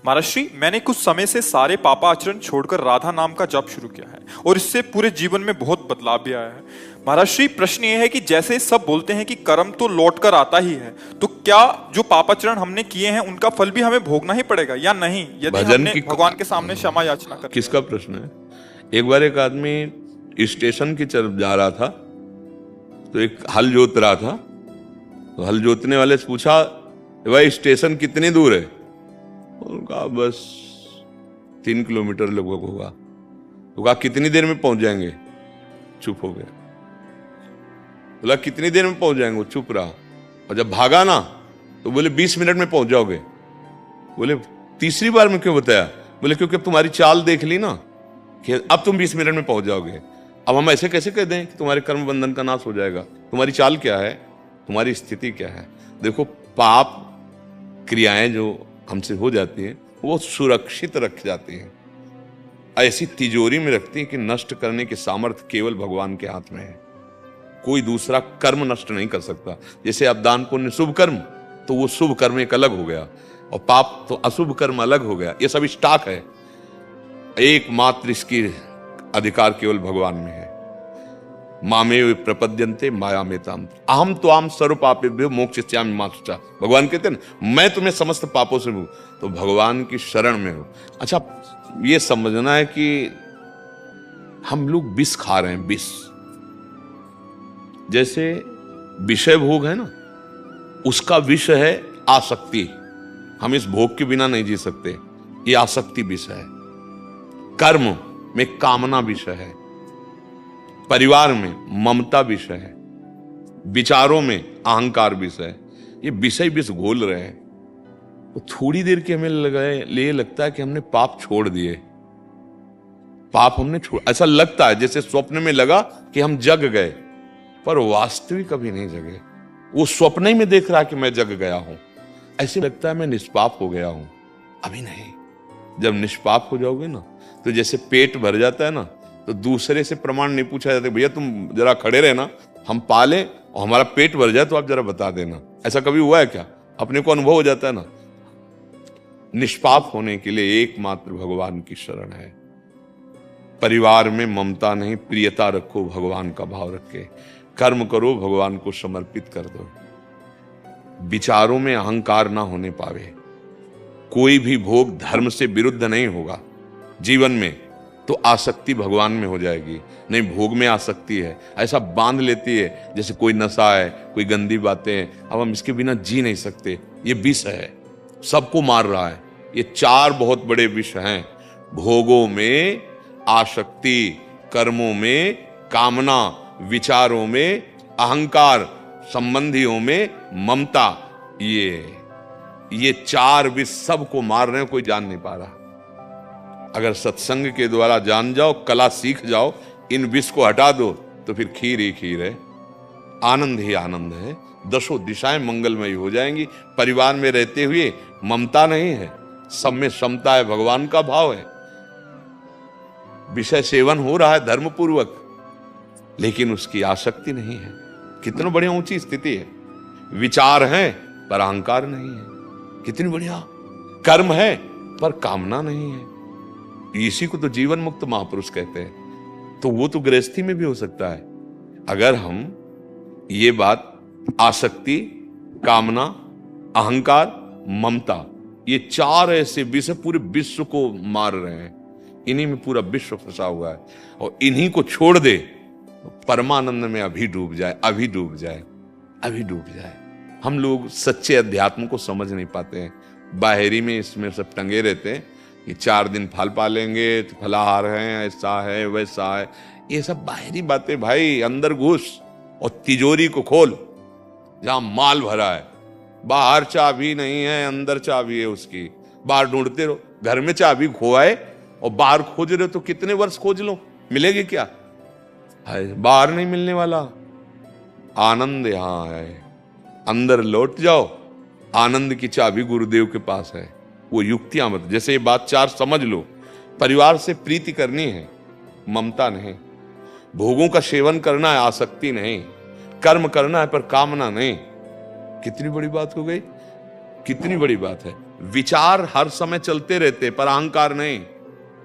महाराष्ट्री, मैंने कुछ समय से सारे पापा आचरण छोड़कर राधा नाम का जप शुरू किया है और इससे पूरे जीवन में बहुत बदलाव भी आया है। महाराष्ट्री, प्रश्न ये है कि जैसे सब बोलते हैं कि कर्म तो लौट कर आता ही है, तो क्या जो पापाचरण हमने किए हैं उनका फल भी हमें भोगना ही पड़ेगा या नहीं, यदि हमने भगवान के सामने क्षमा याचना कर? किसका प्रश्न है? एक बार एक आदमी स्टेशन की तरफ जा रहा था, तो एक हल जोत रहा था। तो हल जोतने वाले से पूछा, भाई स्टेशन कितनी दूर है? उनका बस 3 किलोमीटर लगभग होगा। तो कहा कितनी देर में पहुंच जाएंगे? चुप हो गया। बोला कितनी देर में पहुंच जाएंगे? चुप रहा। और जब भागा ना तो बोले 20 मिनट में पहुंच जाओगे। बोले तीसरी बार में क्यों बताया? बोले क्योंकि अब तुम्हारी चाल देख ली ना कि अब तुम 20 मिनट में पहुंच जाओगे। अब हम ऐसे कैसे कह दें कि तुम्हारे कर्म बंधन का नाश हो जाएगा? तुम्हारी चाल क्या है? तुम्हारी स्थिति क्या है? देखो, पाप क्रियाएं जो हमसे हो जाती हैं वो सुरक्षित रख जाती हैं, ऐसी तिजोरी में रखती हैं कि नष्ट करने की सामर्थ्य केवल भगवान के हाथ में है। कोई दूसरा कर्म नष्ट नहीं कर सकता। जैसे अब दान पुण्य शुभ कर्म, तो वो शुभ कर्म एक अलग हो गया और पाप तो अशुभ कर्म अलग हो गया। ये सब स्टॉक है। एकमात्र इसकी अधिकार केवल भगवान में है। मामेव प्रपद्यन्ते मायामेताम अहम त्वाम सर्व पापेभ्यो मोक्षयिष्यामि मा शुचा। भगवान कहते हैं ना, मैं तुम्हें समस्त पापों से हूं। तो भगवान की शरण में हो। अच्छा, ये समझना है कि हम लोग विष खा रहे हैं। विष जैसे विषय भोग है ना, उसका विष है आसक्ति। हम इस भोग के बिना नहीं जी सकते। ये आसक्ति विष है। कर्म में कामना विषय है। परिवार में ममता विषय है। विचारों में अहंकार विषय है। ये विषय विष घोल रहे हैं। तो थोड़ी देर के हमें ले लगता है कि हमने पाप छोड़ दिए। पाप हमने छोड़, ऐसा लगता है जैसे स्वप्न में लगा कि हम जग गए, पर वास्तविक कभी नहीं जगे। वो स्वप्न ही में देख रहा कि मैं जग गया हूं। ऐसे लगता है मैं निष्पाप हो गया हूं। अभी नहीं। जब निष्पाप हो जाओगे ना, तो जैसे पेट भर जाता है ना, तो दूसरे से प्रमाण नहीं पूछा जाता, भैया तुम जरा खड़े रहना, हम पालें और हमारा पेट भर जाए तो आप जरा बता देना। ऐसा कभी हुआ है क्या? अपने को अनुभव हो जाता है ना। निष्पाप होने के लिए एकमात्र भगवान की शरण है। परिवार में ममता नहीं, प्रियता रखो, भगवान का भाव रखे। कर्म करो, भगवान को समर्पित कर दो। विचारों में अहंकार ना होने पावे। कोई भी भोग धर्म से विरुद्ध नहीं होगा जीवन में, तो आसक्ति भगवान में हो जाएगी। नहीं, भोग में आसक्ति है, ऐसा बांध लेती है जैसे कोई नशा है, कोई गंदी बातें हैं। अब हम इसके बिना जी नहीं सकते। ये विष है, सबको मार रहा है। ये 4 बहुत बड़े विष हैं। भोगों में आसक्ति, कर्मों में कामना, विचारों में अहंकार, संबंधियों में ममता। ये 4 विष सबको मार रहे हैं, कोई जान नहीं पा रहा। अगर सत्संग के द्वारा जान जाओ, कला सीख जाओ, इन विष को हटा दो, तो फिर खीर ही खीर है, आनंद ही आनंद है। 10 दिशाएं मंगलमयी हो जाएंगी। परिवार में रहते हुए ममता नहीं है, सब में समता है, भगवान का भाव है। विषय सेवन हो रहा है धर्म पूर्वक, लेकिन उसकी आसक्ति नहीं है। कितनी बढ़िया ऊंची स्थिति है। विचार है पर अहंकार नहीं है। कितनी बढ़िया। कर्म है पर कामना नहीं है। इसी को तो जीवन मुक्त महापुरुष कहते हैं। तो वो तो गृहस्थी में भी हो सकता है। अगर हम ये बात आसक्ति, कामना, अहंकार, ममता, ये 4 ऐसे विषय पूरे विश्व को मार रहे हैं। इन्हीं में पूरा विश्व फंसा हुआ है। और इन्हीं को छोड़ दे तो परमानंद में अभी डूब जाए, अभी डूब जाए, अभी डूब जाए। हम लोग सच्चे अध्यात्म को समझ नहीं पाते हैं। बाहरी में इसमें सब टंगे रहते हैं कि 4 दिन फल पालेंगे तो फलाहार है, ऐसा है, वैसा है। ये सब बाहरी बातें भाई। अंदर घुस और तिजोरी को खोल, जहां माल भरा है। बाहर चाबी नहीं है, अंदर चाबी है उसकी। बाहर ढूंढते रहो। घर में चाबी खोआए और बाहर खोज रहे हो तो कितने वर्ष खोज लो, मिलेगी क्या? बाहर नहीं मिलने वाला। आनंद यहां है। अंदर लौट जाओ। आनंद की चाबी गुरुदेव के पास है। वो युक्तियां मत, जैसे ये बात 4 समझ लो। परिवार से प्रीति करनी है, ममता नहीं। भोगों का सेवन करना है, आसक्ति नहीं। कर्म करना है पर कामना नहीं। कितनी बड़ी बात हो गई, कितनी बड़ी बात है। विचार हर समय चलते रहते पर अहंकार नहीं।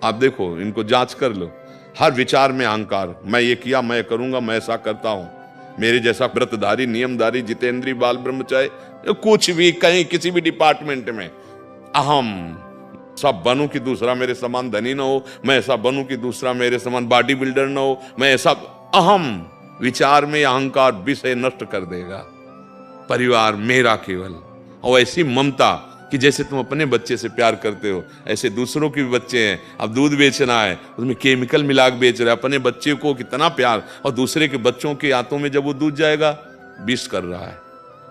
आप देखो, इनको जांच कर लो, हर विचार में अहंकार, मैं ये किया, मैं करूंगा, मैं ऐसा करता हूं, मेरे जैसा व्रतधारी, नियमधारी, जितेंद्रीय, बाल ब्रह्मचारी, कुछ भी कहीं किसी भी डिपार्टमेंट में अहम, सब बनूं कि दूसरा मेरे समान धनी ना हो, मैं ऐसा बनूं कि दूसरा मेरे समान बॉडी बिल्डर ना हो, मैं ऐसा, अहम विचार में अहंकार विषय नष्ट कर देगा। परिवार मेरा केवल, और ऐसी ममता कि जैसे तुम अपने बच्चे से प्यार करते हो ऐसे दूसरों के भी बच्चे हैं। अब दूध बेचना है, उसमें केमिकल मिला के बेच रहा है, अपने बच्चे को कितना प्यार, और दूसरे के बच्चों के हाथों में जब वो दूध जाएगा विष कर रहा है।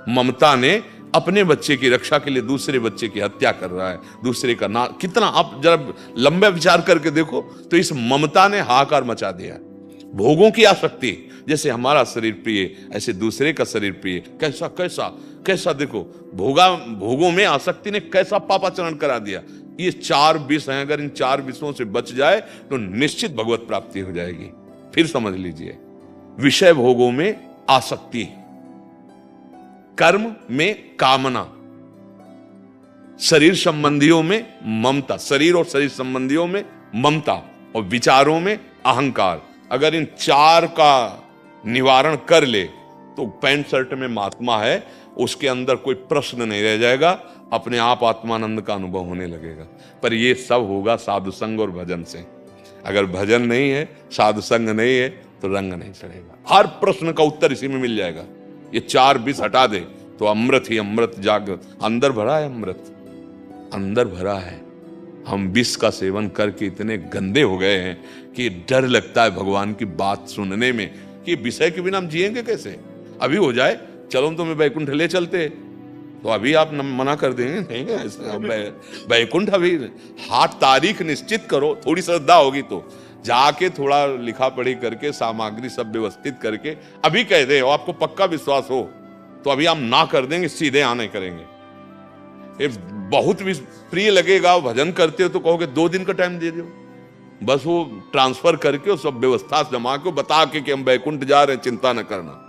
ममता ने अपने बच्चे की रक्षा के लिए दूसरे बच्चे की हत्या कर रहा है, दूसरे का ना, कितना, आप जरा लंबा विचार करके देखो तो इस ममता ने हाहाकार मचा दिया। भोगों की आसक्ति, जैसे हमारा शरीर प्रिय ऐसे दूसरे का शरीर प्रिय, कैसा कैसा कैसा, देखो भोगों में आसक्ति ने कैसा पापाचरण करा दिया। ये 4 विष हैं, अगर इन 4 विषयों से बच जाए तो निश्चित भगवत प्राप्ति हो जाएगी। फिर समझ लीजिए, विषय भोगों में आसक्ति, कर्म में कामना, शरीर संबंधियों में ममता, शरीर और शरीर संबंधियों में ममता, और विचारों में अहंकार। अगर इन 4 का निवारण कर ले तो पैंट शर्ट में महात्मा है, उसके अंदर कोई प्रश्न नहीं रह जाएगा, अपने आप आत्मानंद का अनुभव होने लगेगा। पर ये सब होगा साधु संग और भजन से। अगर भजन नहीं है, साधु संग नहीं है, तो रंग नहीं चढ़ेगा। हर प्रश्न का उत्तर इसी में मिल जाएगा। ये 4 विष हटा दे तो अमृत ही अमृत, जागृत अंदर भरा है, अमृत अंदर भरा है। हम विष का सेवन करके इतने गंदे हो गए हैं कि डर लगता है भगवान की बात सुनने में, कि विषय के बिना हम जिएंगे कैसे। अभी हो जाए, चलो तुम्हें वैकुंठ ले चलते, तो अभी आप मना कर देंगे, नहीं वैकुंठ अभी, हाथ तारीख निश्चित करो, थोड़ी श्रद्धा होगी तो जाके थोड़ा लिखा पढ़ी करके सामग्री सब व्यवस्थित करके अभी कह दे, और आपको पक्का विश्वास हो तो अभी हम ना कर देंगे, सीधे आने करेंगे। ये बहुत भी प्रिय लगेगा, भजन करते हो तो कहोगे 2 दिन का टाइम दे दो, बस वो ट्रांसफर करके और सब व्यवस्था जमा के बता के कि हम वैकुंठ जा रहे हैं, चिंता न करना।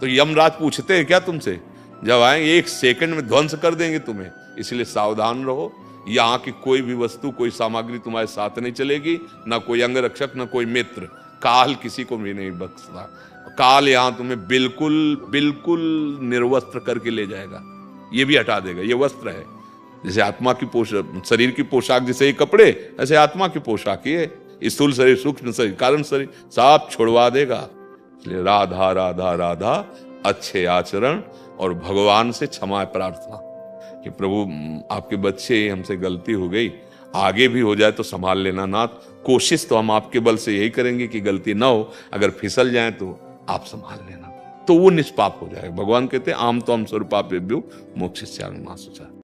तो यमराज पूछते हैं क्या तुमसे, जब आएंगे 1 सेकंड में ध्वंस कर देंगे तुम्हें। इसलिए सावधान रहो, यहाँ की कोई भी वस्तु, कोई सामग्री तुम्हारे साथ नहीं चलेगी, ना कोई अंग रक्षक, ना कोई मित्र। काल किसी को भी नहीं बख्शता, काल यहाँ तुम्हें बिल्कुल बिल्कुल निर्वस्त्र करके ले जाएगा, ये भी हटा देगा। ये वस्त्र है, जैसे आत्मा की पोशाक, शरीर की पोशाक जैसे ये कपड़े, ऐसे आत्मा की पोशाक ये, स्थूल शरीर, सूक्ष्म शरीर, कारण शरीर सब छुड़वा देगा। इसलिए राधा राधा राधा, अच्छे आचरण और भगवान से क्षमा प्रार्थना कि प्रभु आपके बच्चे, हमसे गलती हो गई, आगे भी हो जाए तो संभाल लेना नाथ। कोशिश तो हम आपके बल से यही करेंगे कि गलती ना हो, अगर फिसल जाए तो आप संभाल लेना, तो वो निष्पाप हो जाएगा। भगवान कहते हैं आम तो हम स्वरूपापेभ्यो मोक्षयिष्यामि मा शुचः।